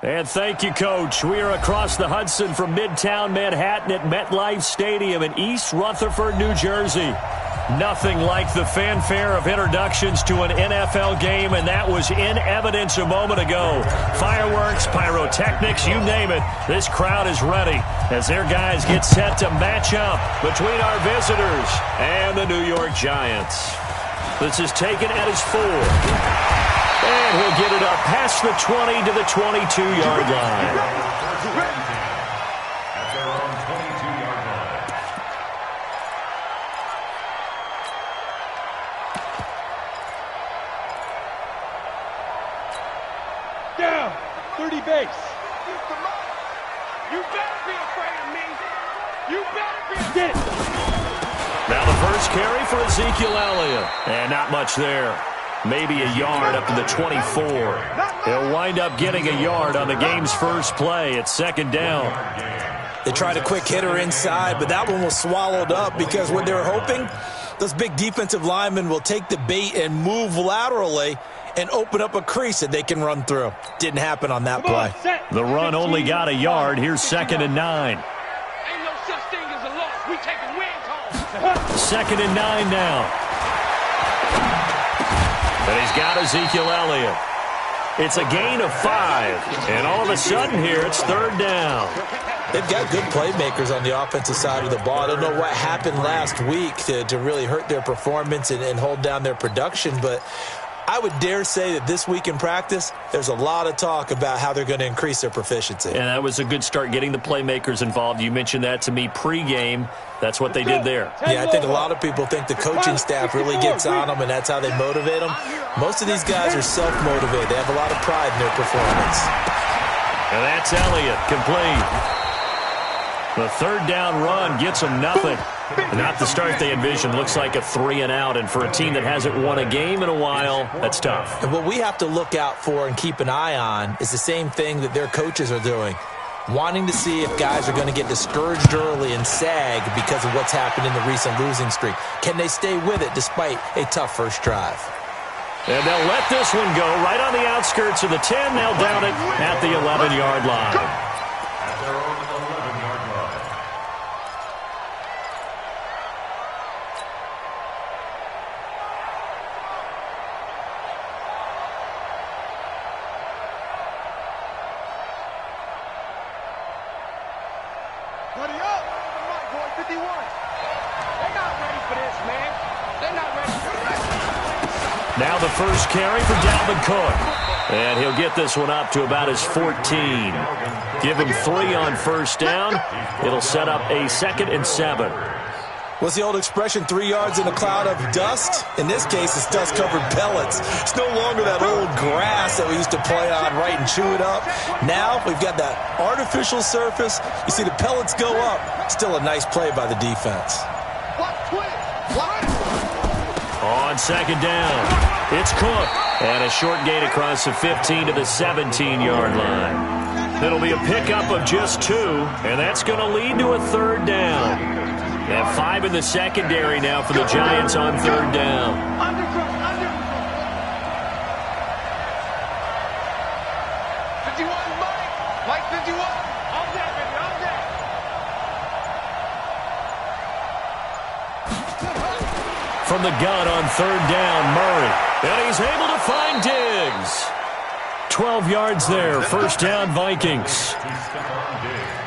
And thank you, Coach. We are across the Hudson from Midtown Manhattan at MetLife Stadium in East Rutherford, New Jersey. Nothing like the fanfare of introductions to an NFL game, and that was in evidence a moment ago. Fireworks, pyrotechnics, you name it. This crowd is ready as their guys get set to match up between our visitors and the New York Giants. This is taken at his 4. And he'll get it up past the 20 to the 22-yard line. Down, 30 base. You better be afraid of me. You better be afraid. Now the first carry for Ezekiel Elliott. And not much there. Maybe a yard up to the 24. He'll wind up getting a yard on the game's first play. It's second down. They tried a quick hitter inside, but that one was swallowed up because what they were hoping, those big defensive linemen will take the bait and move laterally and open up a crease that they can run through. Didn't happen on that play. The run only got a yard. Here's 2nd and 9. Ain't no such thing as a loss. We taking wins home. 2nd and 9 now. And he's got Ezekiel Elliott. It's a gain of 5. And all of a sudden here, it's 3rd down. They've got good playmakers on the offensive side of the ball. I don't know what happened last week to really hurt their performance and hold down their production, but I would dare say that this week in practice, there's a lot of talk about how they're going to increase their proficiency. And that was a good start, getting the playmakers involved. You mentioned that to me pregame. That's what they did there. Yeah, I think a lot of people think the coaching staff really gets on them, and that's how they motivate them. Most of these guys are self-motivated. They have a lot of pride in their performance. And that's Elliott, complete. The 3rd down run gets them nothing. Not the start they envisioned. Looks like a 3 and out. And for a team that hasn't won a game in a while, that's tough. And what we have to look out for and keep an eye on is the same thing that their coaches are doing. Wanting to see if guys are going to get discouraged early and sag because of what's happened in the recent losing streak. Can they stay with it despite a tough first drive? And they'll let this one go right on the outskirts of the 10. Now down it at the 11-yard line. Now the first carry for Dalvin Cook. And he'll get this one up to about his 14. Give him 3 on first down. It'll set up a 2nd and 7. What's the old expression, 3 yards in a cloud of dust? In this case, it's dust-covered pellets. It's no longer that old grass that we used to play on, right, and chew it up. Now we've got that artificial surface. You see the pellets go up. Still a nice play by the defense. On 2nd down, it's Cook. And a short gain across the 15 to the 17-yard line. It'll be a pickup of just 2, and that's going to lead to a 3rd down. And 5 in the secondary now for the Giants on 3rd down. From the gun on 3rd down, Murray. And he's able to find Diggs. 12 yards there, 1st down Vikings.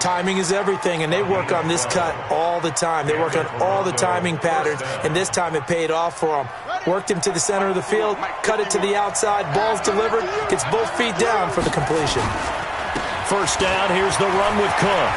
Timing is everything, and they work on this cut all the time. They work on all the timing patterns, and this time it paid off for them. Worked him to the center of the field, cut it to the outside, ball's delivered, gets both feet down for the completion. 1st down, here's the run with Cook.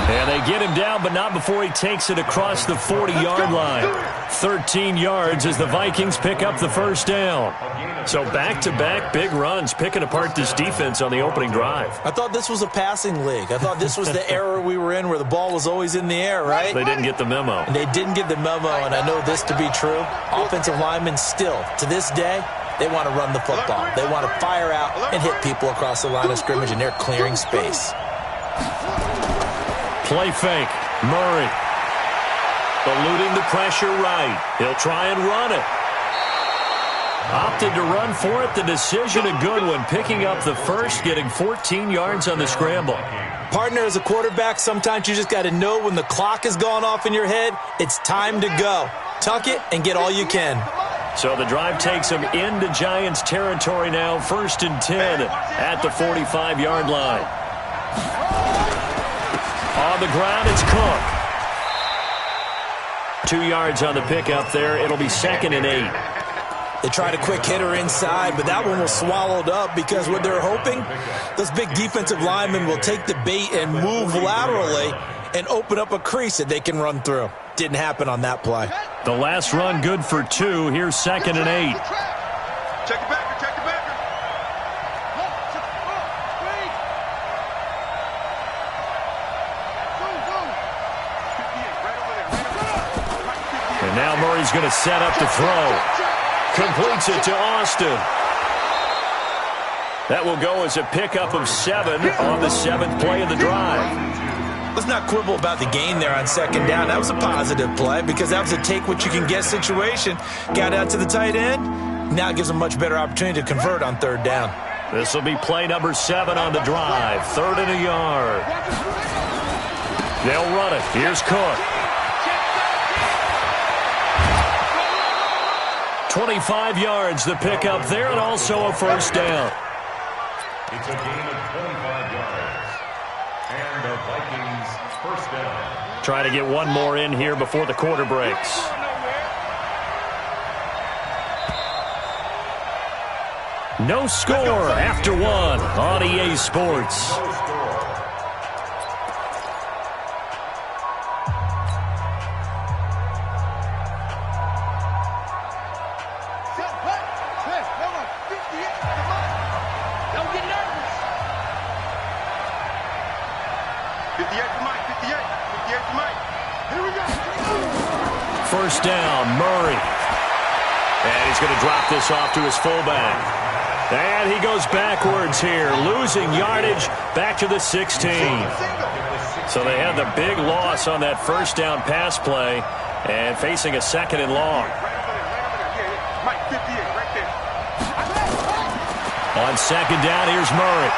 And they get him down, but not before he takes it across the 40-yard line. 13 yards as the Vikings pick up the 1st down. So back-to-back big runs, picking apart this defense on the opening drive. I thought this was a passing league. I thought this was the era we were in where the ball was always in the air, right? They didn't get the memo. And they didn't get the memo, and I know this to be true. Offensive linemen still, to this day, they want to run the football. They want to fire out and hit people across the line of scrimmage, and they're clearing space. Play fake. Murray. Eluding the pressure right. He'll try and run it. opted to run for it. The decision a good one, picking up the first, getting 14 yards on the scramble. Partner, as a quarterback, sometimes you just got to know when the clock has gone off in your head, it's time to go. Tuck it and get all you can. So the drive takes them into Giants territory now, 1st and 10 at the 45-yard line. On the ground, it's Cook. 2 yards on the pickup there. It'll be 2nd and 8. They tried a quick hitter inside, but that one was swallowed up because what they're hoping, those big defensive linemen will take the bait and move laterally and open up a crease that they can run through. Didn't happen on that play. The last run good for 2. Here's 2nd and 8. Check it back, check it back. And now Murray's going to set up to throw. Completes it to Austin. That will go as a pickup of 7 on the 7th play of the drive. Let's not quibble about the gain there on 2nd down. That was a positive play because that was a take-what-you-can-get situation. Got out to the tight end. Now it gives them a much better opportunity to convert on 3rd down. This will be play number 7 on the drive. 3rd and a yard. They'll run it. Here's Cook. 25 yards the pickup there, and also a 1st down. It's a gain of 25 yards. And the Vikings 1st down. Try to get one more in here before the quarter breaks. No score after 1 on EA Sports. First down, Murray. And he's going to drop this off to his fullback. And he goes backwards here, losing yardage back to the 16. So they had the big loss on that 1st down pass play and facing a 2nd and long. On 2nd down, here's Murray.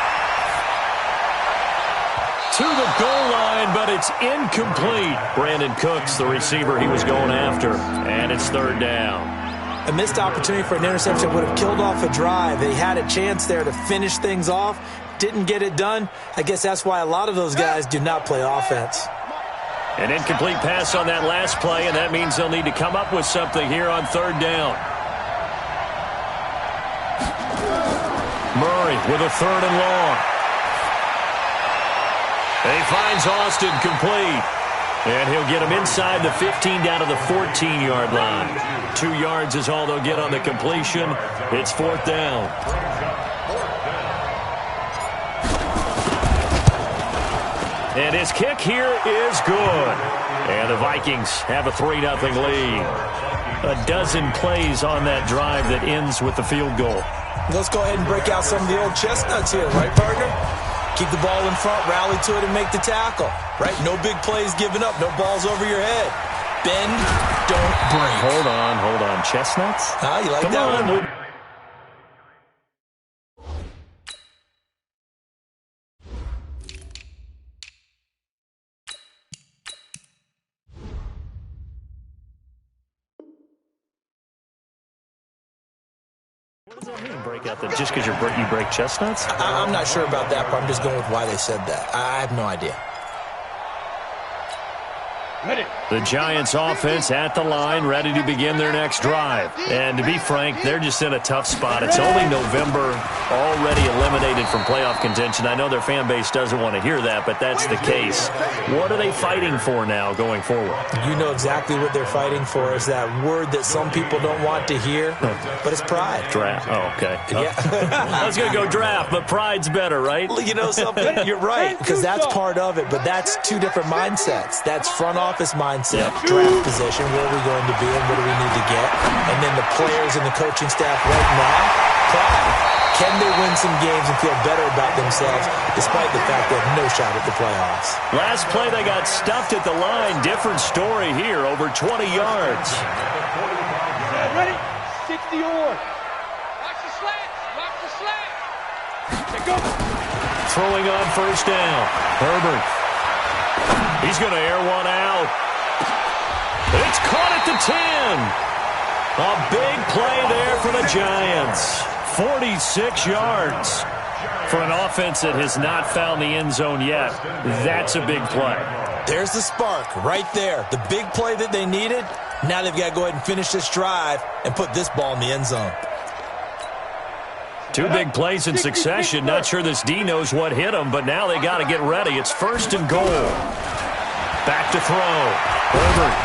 To the goal line, but it's incomplete. Brandon Cooks, the receiver he was going after. And it's 3rd down. A missed opportunity for an interception would have killed off a drive. They had a chance there to finish things off. Didn't get it done. I guess that's why a lot of those guys do not play offense. An incomplete pass on that last play, and that means they'll need to come up with something here on 3rd down. Murray with a 3rd and long. And he finds Austin complete. And he'll get him inside the 15 down to the 14-yard line. 2 yards is all they'll get on the completion. It's 4th down. And his kick here is good. And the Vikings have a 3-0 lead. A dozen plays on that drive that ends with the field goal. Let's go ahead and break out some of the old chestnuts here, right, partner? Keep the ball in front, rally to it, and make the tackle. Right? No big plays given up. No balls over your head. Bend, don't break. Hold on. Chestnuts? Ah, you like Come that on. one? What does that mean, break out the, just because you break chestnuts? I'm not sure about that, but I'm just going with why they said that. I have no idea. The Giants offense at the line, ready to begin their next drive. And to be frank, they're just in a tough spot. It's only November, already eliminated from playoff contention. I know their fan base doesn't want to hear that, but that's the case. What are they fighting for now going forward? You know exactly what they're fighting for is that word that some people don't want to hear, but it's pride. Draft. Oh, okay. Yeah. I was going to go draft, but pride's better, right? You know something? You're right, because that's part of it, but that's two different mindsets. That's front office mindset, draft position, where are we going to be and what do we need to get? And then the players and the coaching staff right now, pride. Can they win some games and feel better about themselves despite the fact they have no shot at the playoffs? Last play, they got stuffed at the line. Different story here, over 20 yards. Ready? 60 or. Throwing on first down. Herbert. He's going to air one out. It's caught at the 10. A big play there for the Giants. 46 yards. For an offense that has not found the end zone yet, that's a big play. There's the spark right there. The big play that they needed. Now they've got to go ahead and finish this drive and put this ball in the end zone. Two big plays in succession. Not sure this D knows what hit him, but now they got to get ready. It's first and goal. Back to throw. Herbert.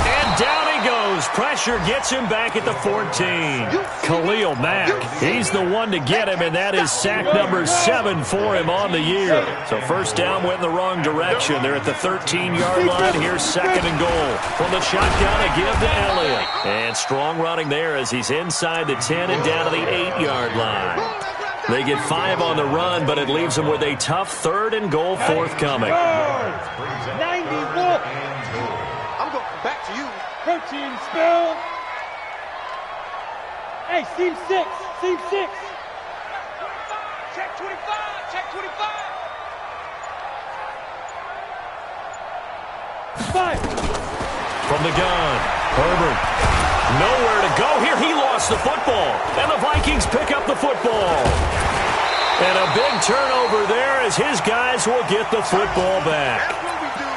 And down he goes. Pressure gets him back at the 14. Khalil Mack. He's the one to get him, and that is sack number 7 for him on the year. So first down went in the wrong direction. They're at the 13-yard line. Here's second and goal. From the shotgun, a give to Elliott. And strong running there as he's inside the 10 and down to the 8-yard line. They get 5 on the run, but it leaves them with a tough third and goal forthcoming. 94. I'm going back to you. Protein spill. Hey, seam 6. Seam 6. Check 25. Check 25. 5. From the gun, Herbert. Nowhere to go here. He lost the football. And the Vikings pick up the football. And a big turnover there as his guys will get the football back. That's what we do.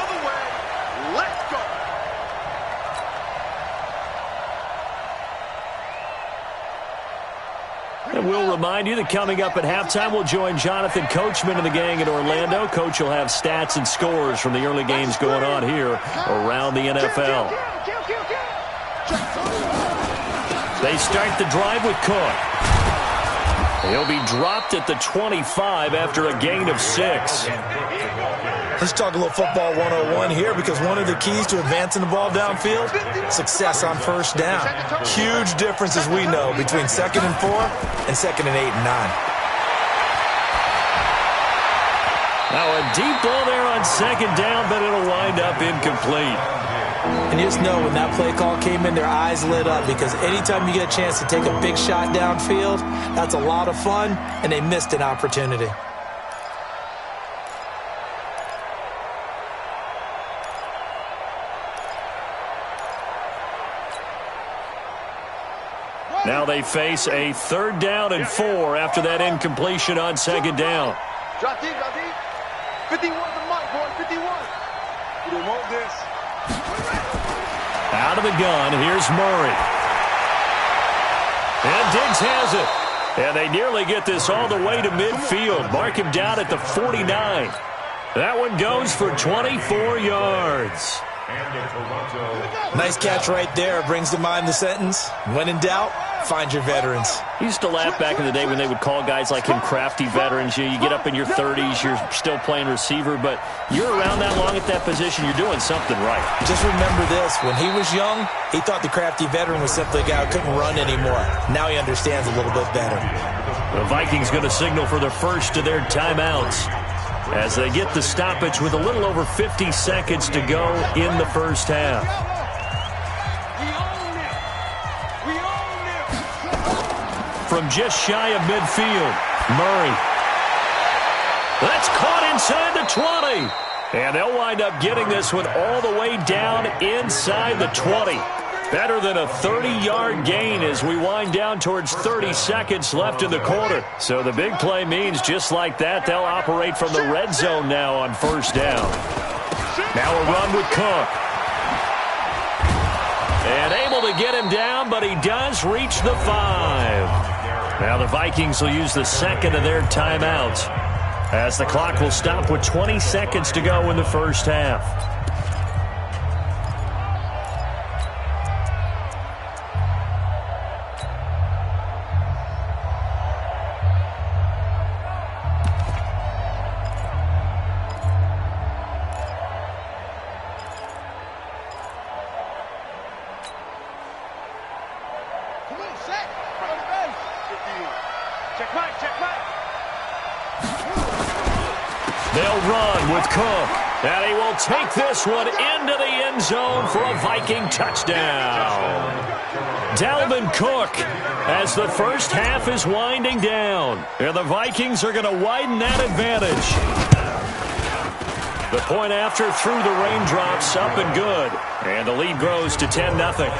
Other way. Let's go. And we'll remind you that coming up at halftime, we'll join Jonathan Coachman and the gang in Orlando. Coach will have stats and scores from the early games going on here around the NFL. They start the drive with Cook. He'll be dropped at the 25 after a gain of 6. Let's talk a little football 101 here, because one of the keys to advancing the ball downfield, success on first down. Huge difference, as we know, between 2nd and 4 and 2nd and 8 and 9. Now a deep ball there on second down, but it'll wind up incomplete. And you just know when that play call came in, their eyes lit up, because anytime you get a chance to take a big shot downfield, that's a lot of fun, and they missed an opportunity. Now they face a 3rd down and 4 after that incompletion on second down. Drop deep, drop deep. 51 the mic, boy, 51. We don't want this. Out of the gun, here's Murray. And Diggs has it. And they nearly get this all the way to midfield. Mark him down at the 49. That one goes for 24 yards. Nice catch right there. Brings to mind the sentence, when in doubt, find your veterans. He used to laugh back in the day when they would call guys like him crafty veterans. You get up in your 30s, you're still playing receiver, but you're around that long at that position, you're doing something right. Just remember this. When he was young, he thought the crafty veteran was simply a guy who couldn't run anymore. Now he understands a little bit better. The Vikings going to signal for the first of their timeouts as they get the stoppage with a little over 50 seconds to go in the first half. From just shy of midfield, Murray. That's caught inside the 20. And they'll wind up getting this one all the way down inside the 20. Better than a 30-yard gain as we wind down towards 30 seconds left in the quarter. So the big play means just like that, they'll operate from the red zone now on first down. Now a run with Cook. And able to get him down, but he does reach the 5. Now the Vikings will use the second of their timeouts as the clock will stop with 20 seconds to go in the first half. They'll run with Cook. And he will take this one into the end zone for a Viking touchdown. Dalvin Cook as the first half is winding down. And the Vikings are going to widen that advantage. The point after through the raindrops, up and good. And the lead grows to 10-0.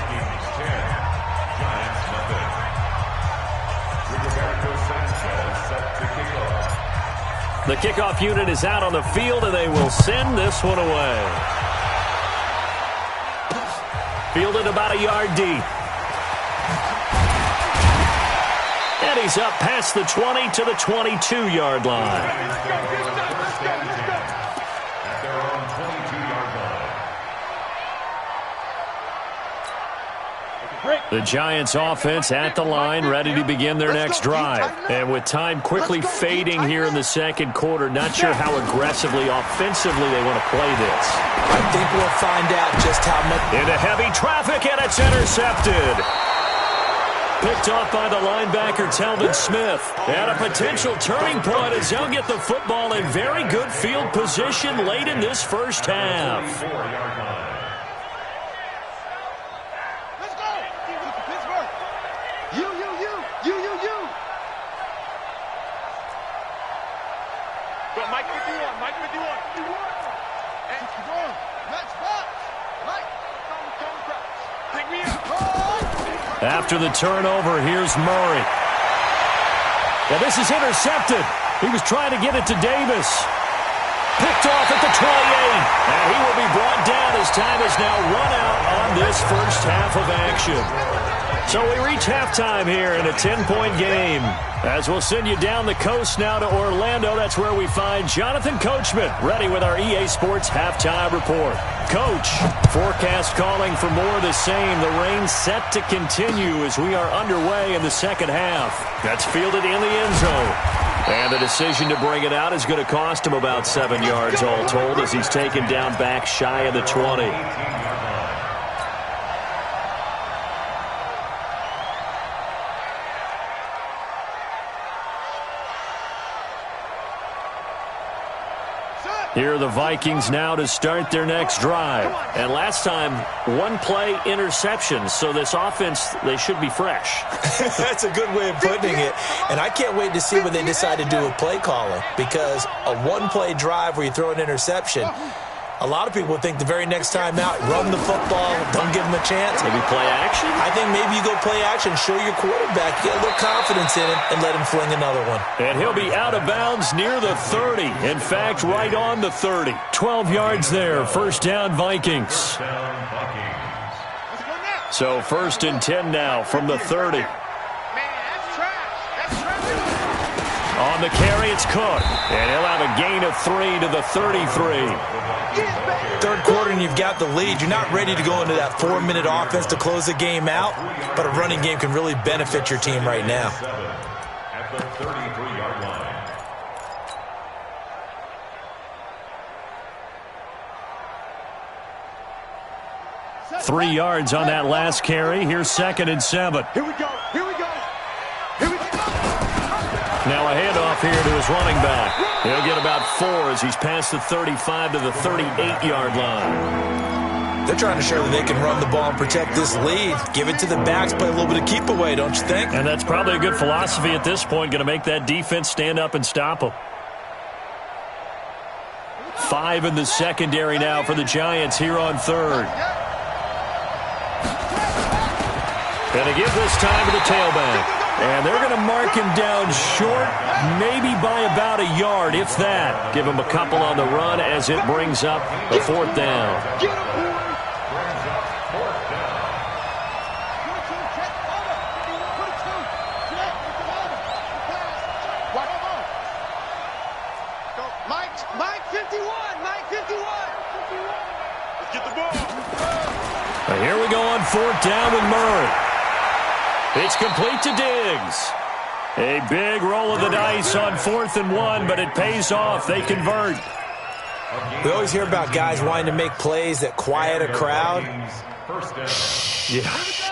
The kickoff unit is out on the field, and they will send this one away. Fielded about a yard deep. And he's up past the 20 to the 22-yard line. The Giants offense at the line, ready to begin their next drive. And with time quickly fading here in the second quarter, not sure how aggressively, offensively they want to play this. I think we'll find out just how much. Into heavy traffic, and it's intercepted. Picked off by the linebacker, Telvin Smith. And a potential turning point as they'll get the football in very good field position late in this first half. After the turnover, here's Murray. Well, this is intercepted. He was trying to get it to Davis. Picked off at the 28. And he will be brought down as time is now run out on this first half of action. So we reach halftime here in a 10-point game. As we'll send you down the coast now to Orlando, that's where we find Jonathan Coachman, ready with our EA Sports halftime report. Coach, forecast calling for more of the same. The rain set to continue as we are underway in the second half. That's fielded in the end zone. And the decision to bring it out is going to cost him about 7 yards all told as he's taken down back shy of the 20. Here are the Vikings now to start their next drive. And last time, one-play interception. So this offense, they should be fresh. That's a good way of putting it. And I can't wait to see what they decide to do with play calling. Because a one-play drive where you throw an interception, a lot of people think the very next time out, run the football, don't give them a chance. Maybe play action? I think maybe you go play action, show your quarterback, get a little confidence in him, and let him fling another one. And he'll be out of bounds near the 30. In fact, right on the 30. 12 yards there. First down, Vikings. So first and 10 now from the 30. On the carry, it's Cook. And he'll have a gain of 3 to the 33. Third quarter and you've got the lead. You're not ready to go into that 4-minute offense to close the game out, but a running game can really benefit your team right now. At the 33-yard line. 3 yards on that last carry. Here's 2nd and 7. Here we go. Here we go. Here we go. Now a handoff here to his running back. He'll get about 4 as he's past the 35 to the 38-yard line. They're trying to show that they can run the ball and protect this lead. Give it to the backs, play a little bit of keep away, don't you think? And that's probably a good philosophy at this point, going to make that defense stand up and stop them. 5 in the secondary now for the Giants here on third. And they give this time to the tailback. And they're going to mark him down short, maybe by about a yard, if that. Give him a couple on the run as it brings up a 4th down. Mike 51. Let's get the ball. And here we go on 4th down with Murray. It's complete to Diggs. A big roll of the dice on 4th and 1, but it pays off. They convert. We always hear about guys wanting to make plays that quiet a crowd. Yeah.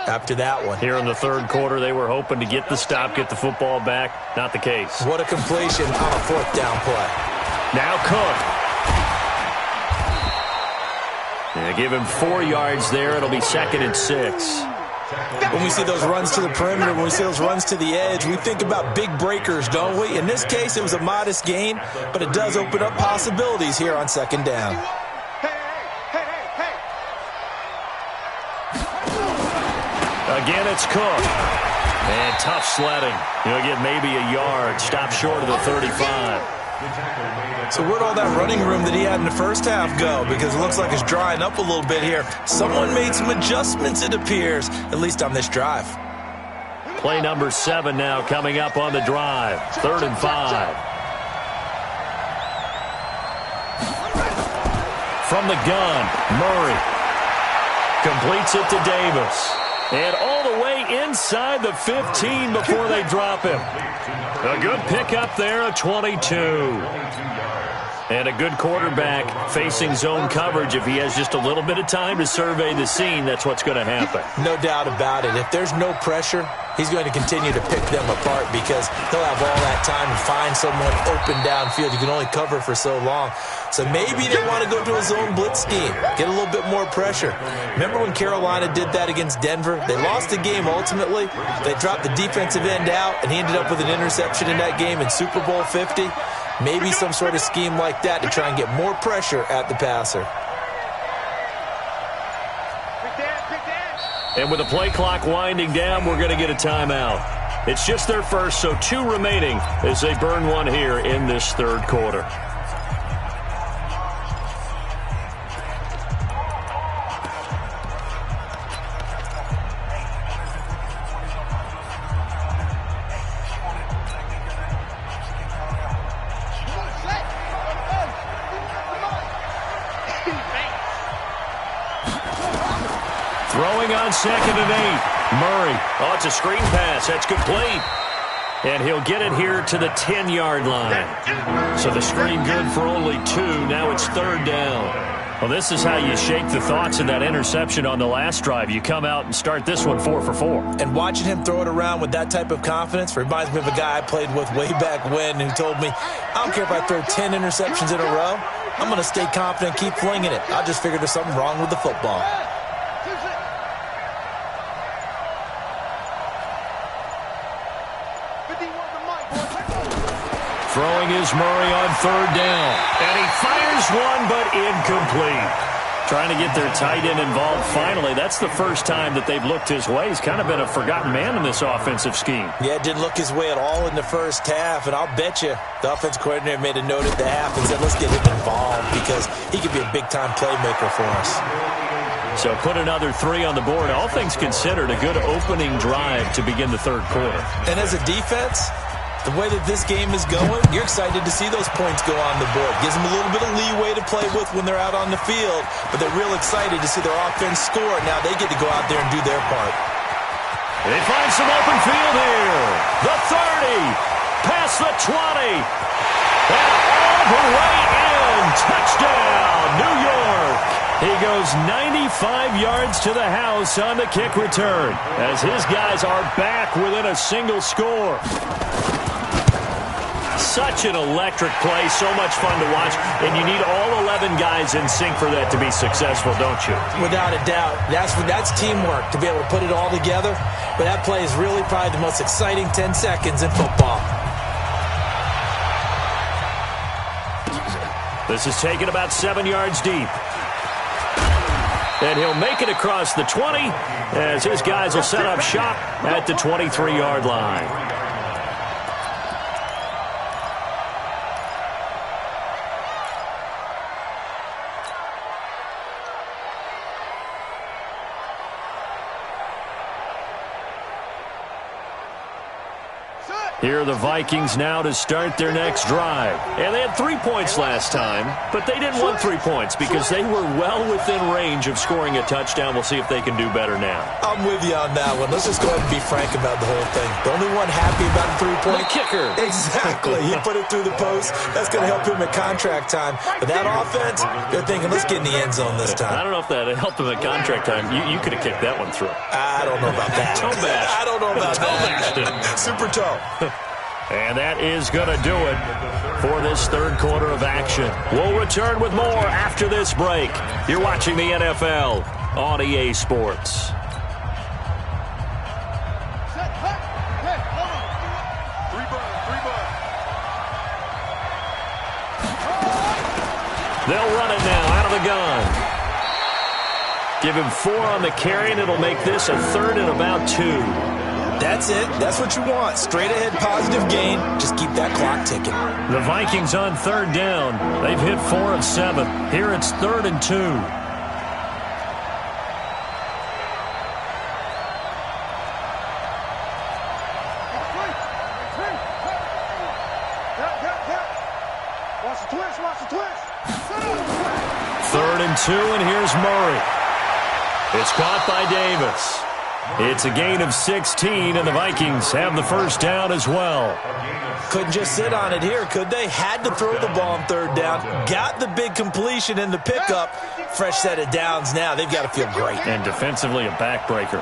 After that one. Here in the third quarter, they were hoping to get the stop, get the football back. Not the case. What a completion on a fourth down play. Now Cook. Yeah, give him 4 yards there. It'll be 2nd and 6. When we see those runs to the perimeter, when we see those runs to the edge, we think about big breakers, don't we? In this case, it was a modest gain, but it does open up possibilities here on 2nd down. Again, it's Cook. And tough sledding. He'll get maybe a yard. Stop short of the 35. So where'd all that running room that he had in the first half go? Because it looks like it's drying up a little bit here. Someone made some adjustments, it appears, at least on this drive. Play number 7 now coming up on the drive. 3rd and 5. From the gun, Murray completes it to Davis. And all the way inside the 15 before they drop him. A good pickup there, a 22. And a good quarterback facing zone coverage. If he has just a little bit of time to survey the scene, that's what's going to happen. No doubt about it. If there's no pressure, he's going to continue to pick them apart because he'll have all that time to find someone open downfield. You can only cover for so long. So maybe they want to go to a zone blitz scheme, get a little bit more pressure. Remember when Carolina did that against Denver? They lost the game ultimately. They dropped the defensive end out, and he ended up with an interception in that game in Super Bowl 50. Maybe some sort of scheme like that to try and get more pressure at the passer. And with the play clock winding down, we're going to get a timeout. It's just their first, so 2 remaining as they burn one here in this third quarter. Throwing on 2nd and 8. Murray. Oh, it's a screen pass. That's complete. And he'll get it here to the 10-yard line. So the screen good for only 2. Now it's 3rd down. Well, this is how you shake the thoughts of that interception on the last drive. You come out and start this one 4 for 4. And watching him throw it around with that type of confidence reminds me of a guy I played with way back when who told me, I don't care if I throw 10 interceptions in a row. I'm going to stay confident, keep flinging it. I just figured there's something wrong with the football. Throwing is Murray on 3rd down. And he fires one, but incomplete. Trying to get their tight end involved finally. That's the first time that they've looked his way. He's kind of been a forgotten man in this offensive scheme. Yeah, it didn't look his way at all in the first half. And I'll bet you the offense coordinator made a note at the half and said, let's get him involved because he could be a big-time playmaker for us. So put another 3 on the board. All things considered, a good opening drive to begin the third quarter. And as a defense, the way that this game is going, you're excited to see those points go on the board. Gives them a little bit of leeway to play with when they're out on the field, but they're real excited to see their offense score. Now they get to go out there and do their part. They find some open field here. The 30, past the 20, and all the way in. Touchdown, New York. He goes 95 yards to the house on the kick return as his guys are back within a single score. Such an electric play, so much fun to watch, and you need all 11 guys in sync for that to be successful, don't you? Without a doubt. That's teamwork to be able to put it all together, but that play is really probably the most exciting 10 seconds in football. This is taken about 7 yards deep. And he'll make it across the 20 as his guys will set up shop at the 23-yard line. Here are the Vikings now to start their next drive. And they had 3 points last time, but they didn't want 3 points because they were well within range of scoring a touchdown. We'll see if they can do better now. I'm with you on that one. Let's just go ahead and be frank about the whole thing. The only one happy about the 3-point kicker. Exactly. He put it through the post. That's going to help him at contract time. But that offense, they're thinking, let's get in the end zone this time. I don't know if that helped him at contract time. You could have kicked that one through. I don't know about that. Toe bash. I don't know about that. Super toe. And that is going to do it for this third quarter of action. We'll return with more after this break. You're watching the NFL on EA Sports. They'll run it now out of the gun. Give him 4 on the carry, and it'll make this a 3rd and about 2. That's it. That's what you want. Straight ahead positive gain. Just keep that clock ticking. The Vikings on 3rd down. They've hit 4 of 7. Here it's 3rd and 2. Third and 2, and here's Murray. It's caught by Davis. It's a gain of 16, and the Vikings have the first down as well. Couldn't just sit on it here, could they? Had to throw the ball on 3rd down. Got the big completion in the pickup. Fresh set of downs now. They've got to feel great. And defensively, a backbreaker.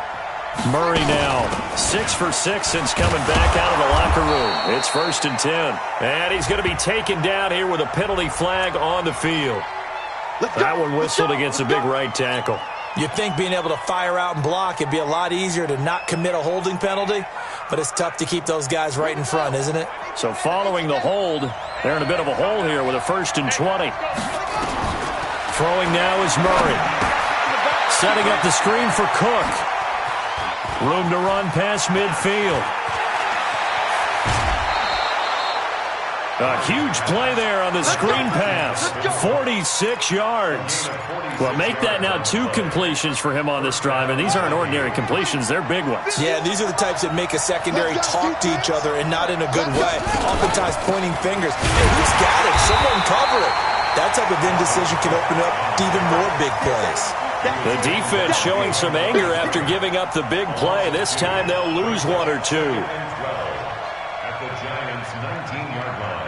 Murray now 6 for 6 since coming back out of the locker room. It's 1st and 10. And he's going to be taken down here with a penalty flag on the field. That one whistled against a big right tackle. You'd think being able to fire out and block, it'd be a lot easier to not commit a holding penalty, but it's tough to keep those guys right in front, isn't it? So following the hold, they're in a bit of a hole here with a 1st and 20. Throwing now is Murray. Setting up the screen for Cook. Room to run past midfield. A huge play there on the screen pass. 46 yards. Well, make that now 2 completions for him on this drive, and these aren't ordinary completions. They're big ones. Yeah, these are the types that make a secondary talk to each other and not in a good way. Oftentimes pointing fingers. Hey, who's got it? Someone cover it. That type of indecision can open up to even more big plays. The defense showing some anger after giving up the big play. This time they'll lose 1 or 2. At the Giants' 19-yard line.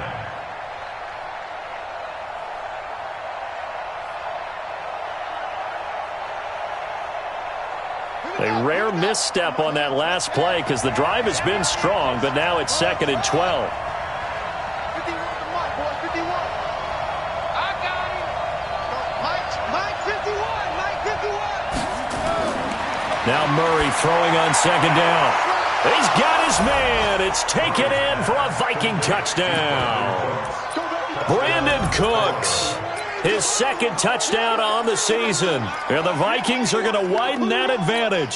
A rare misstep on that last play because the drive has been strong, but now it's 2nd and 12. Now Murray throwing on 2nd down. He's got his man. It's taken in for a Viking touchdown. Brandon Cooks, his 2nd touchdown on the season. And the Vikings are going to widen that advantage.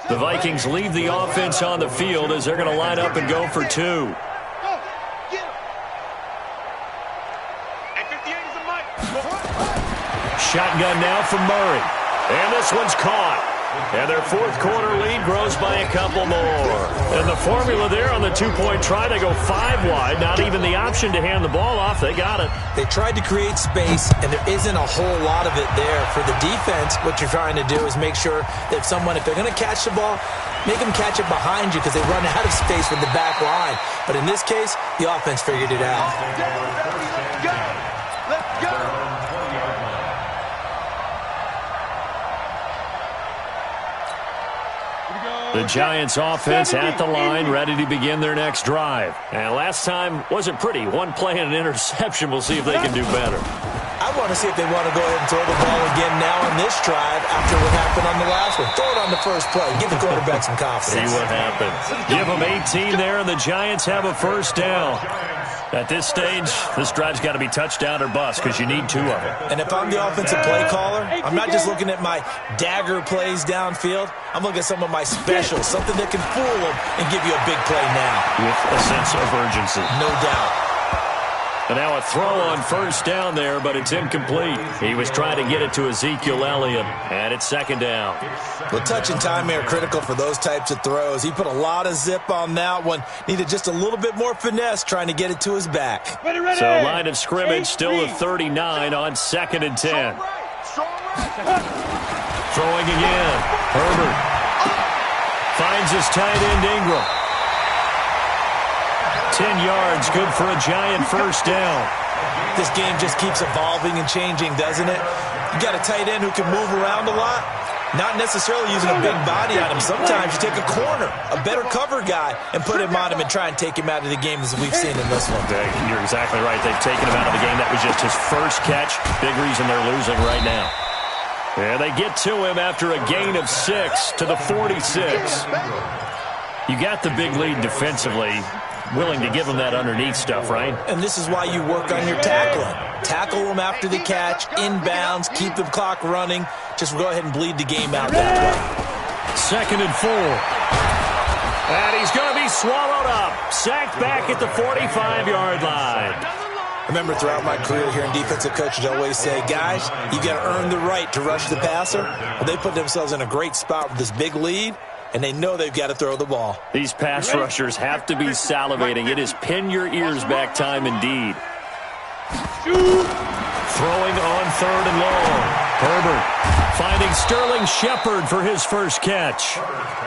The Vikings leave the offense on the field as they're going to line up and go for 2. Shotgun now from Murray. And this one's caught. And their 4th quarter lead grows by a couple more. And the formula there on the 2-point try, they go 5 wide. Not even the option to hand the ball off. They got it. They tried to create space, and there isn't a whole lot of it there. For the defense, what you're trying to do is make sure that if they're going to catch the ball, make them catch it behind you because they run out of space with the back line. But in this case, the offense figured it out. Let's go. The Giants offense at the line, ready to begin their next drive. And last time wasn't pretty. 1 play and an interception. We'll see if they can do better. I want to see if they want to go ahead and throw the ball again now on this drive after what happened on the last one. Throw it on the first play. Give the quarterback some confidence. See what happens. Give them 18 there, and the Giants have a 1st down. At this stage, this drive's got to be touchdown or bust because you need 2 of them. And if I'm the offensive play caller, I'm not just looking at my dagger plays downfield. I'm looking at some of my specials, something that can fool them and give you a big play now. With a sense of urgency. No doubt. And now a throw on first down there, but it's incomplete. He was trying to get it to Ezekiel Elliott, and it's second down. Well, touch and time are critical for those types of throws. He put a lot of zip on that one. Needed just a little bit more finesse trying to get it to his back. Ready, ready. So line of scrimmage still a 39 on 2nd and 10. Throwing again. Herbert finds his tight end Ingram. 10 yards, good for a giant first down. This game just keeps evolving and changing, doesn't it? You got a tight end who can move around a lot, not necessarily using a big body on him. Sometimes you take a corner, a better cover guy, and put him on him and try and take him out of the game as we've seen in this one. You're exactly right. They've taken him out of the game. That was just his first catch. Big reason they're losing right now. And they get to him after a gain of 6 to the 46. You got the big lead defensively. Willing to give him that underneath stuff, right? And this is why you work on your tackling. Tackle them after the catch, inbounds, keep the clock running. Just go ahead and bleed the game out that way. 2nd and 4. And he's going to be swallowed up. Sacked back at the 45-yard line. Remember, throughout my career here in defensive coaches, I always say, guys, you got to earn the right to rush the passer. Well, they put themselves in a great spot with this big lead, and they know they've got to throw the ball. These pass rushers have to be salivating. It is pin your ears back time indeed. Throwing on 3rd and long. Herbert finding Sterling Shepard for his first catch.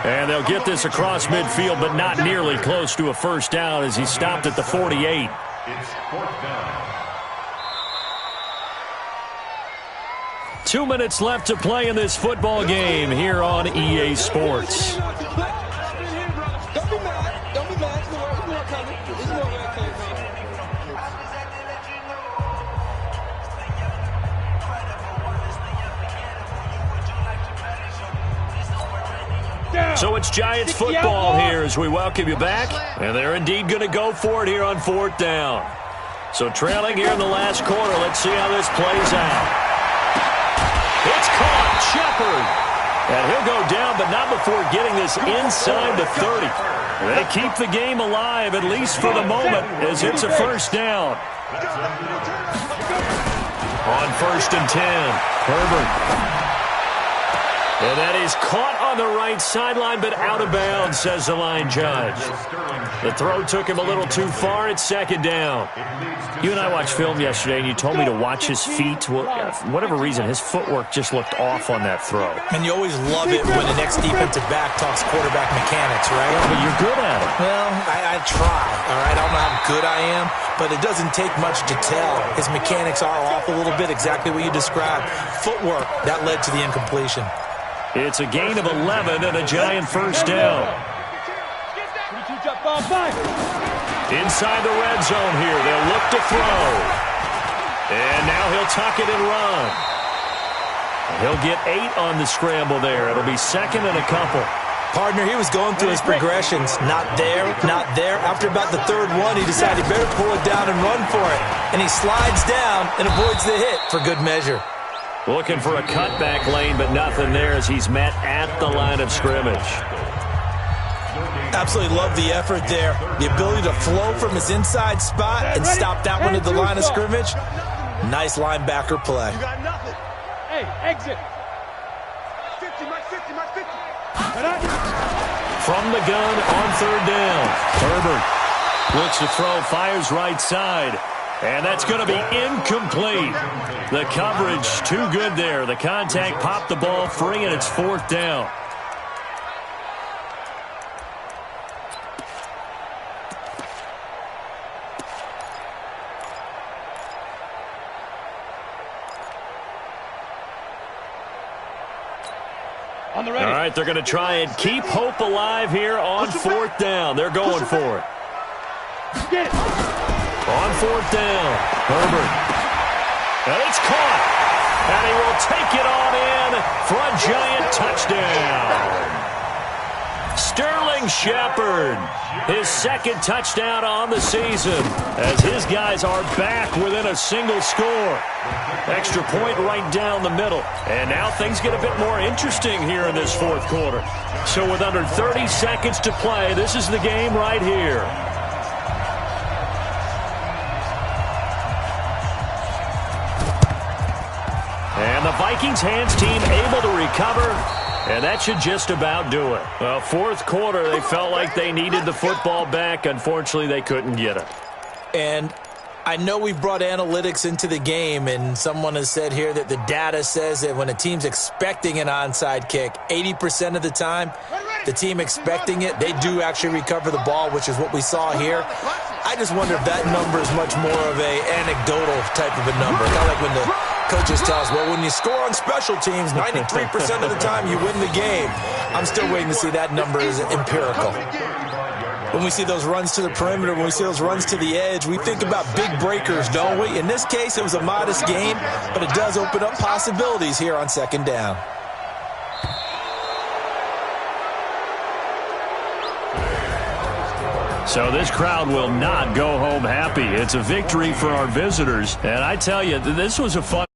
And they'll get this across midfield, but not nearly close to a first down as he stopped at the 48. It's 4th down. 2 minutes left to play in this football game here on EA Sports. Don't be mad. Don't be mad. It's more coming. It's more coming. So it's Giants football here as we welcome you back. And they're indeed going to go for it here on 4th down. So trailing here in the last quarter. Let's see how this plays out. It's caught. Shepard. And he'll go down, but not before getting this inside the 30. They keep the game alive, at least for the moment, as it's a first down. On 1st and 10, Herbert. And that is caught on the right sideline, but out of bounds, says the line judge. The throw took him a little too far. It's 2nd down. You and I watched film yesterday, and you told me to watch his feet. Well, for whatever reason, his footwork just looked off on that throw. And you always love it when the next defensive back talks quarterback mechanics, right? Yeah, but you're good at it. Well, I try, all right? I don't know how good I am, but it doesn't take much to tell. His mechanics are off a little bit, exactly what you described. Footwork, that led to the incompletion. It's a gain of 11 and a giant first down. Inside the red zone here. They'll look to throw. And now he'll tuck it and run. He'll get 8 on the scramble there. It'll be 2nd and a couple. Partner, he was going through his progressions. Not there, not there. After about the 3rd one, he decided he better pull it down and run for it. And he slides down and avoids the hit for good measure. Looking for a cutback lane, but nothing there as he's met at the line of scrimmage. Absolutely love the effort there. The ability to flow from his inside spot and stop that one at the line of scrimmage. Nice linebacker play. You got nothing. Hey, exit. 50, Mike, 50, Mike, 50. From the gun on 3rd down. Herbert looks to throw, fires right side. And that's going to be incomplete. The coverage too good there. The contact popped the ball free, and it's 4th down. On the All ready. right, they're going to try and keep hope alive here on 4th down. They're going for it. Get it. On 4th down, Herbert. And it's caught. And he will take it on in for a giant touchdown. Sterling Shepard, his 2nd touchdown on the season, as his guys are back within a single score. Extra point right down the middle. And now things get a bit more interesting here in this 4th quarter. So with under 30 seconds to play, this is the game right here. Vikings hands team able to recover, and that should just about do it. Well, fourth quarter, they felt like they needed the football back. Unfortunately, they couldn't get it. And I know we've brought analytics into the game, and someone has said here that the data says that when a team's expecting an onside kick, 80% of the time, the team expecting it, they do actually recover the ball, which is what we saw here. I just wonder if that number is much more of a anecdotal type of a number. Kind of like when the coaches tell us, well, when you score on special teams, 93% of the time you win the game. I'm still waiting to see that number is empirical. When we see those runs to the perimeter, when we see those runs to the edge, we think about big breakers, don't we? In this case, it was a modest gain, but it does open up possibilities here on second down. So this crowd will not go home happy. It's a victory for our visitors. And I tell you, this was a fun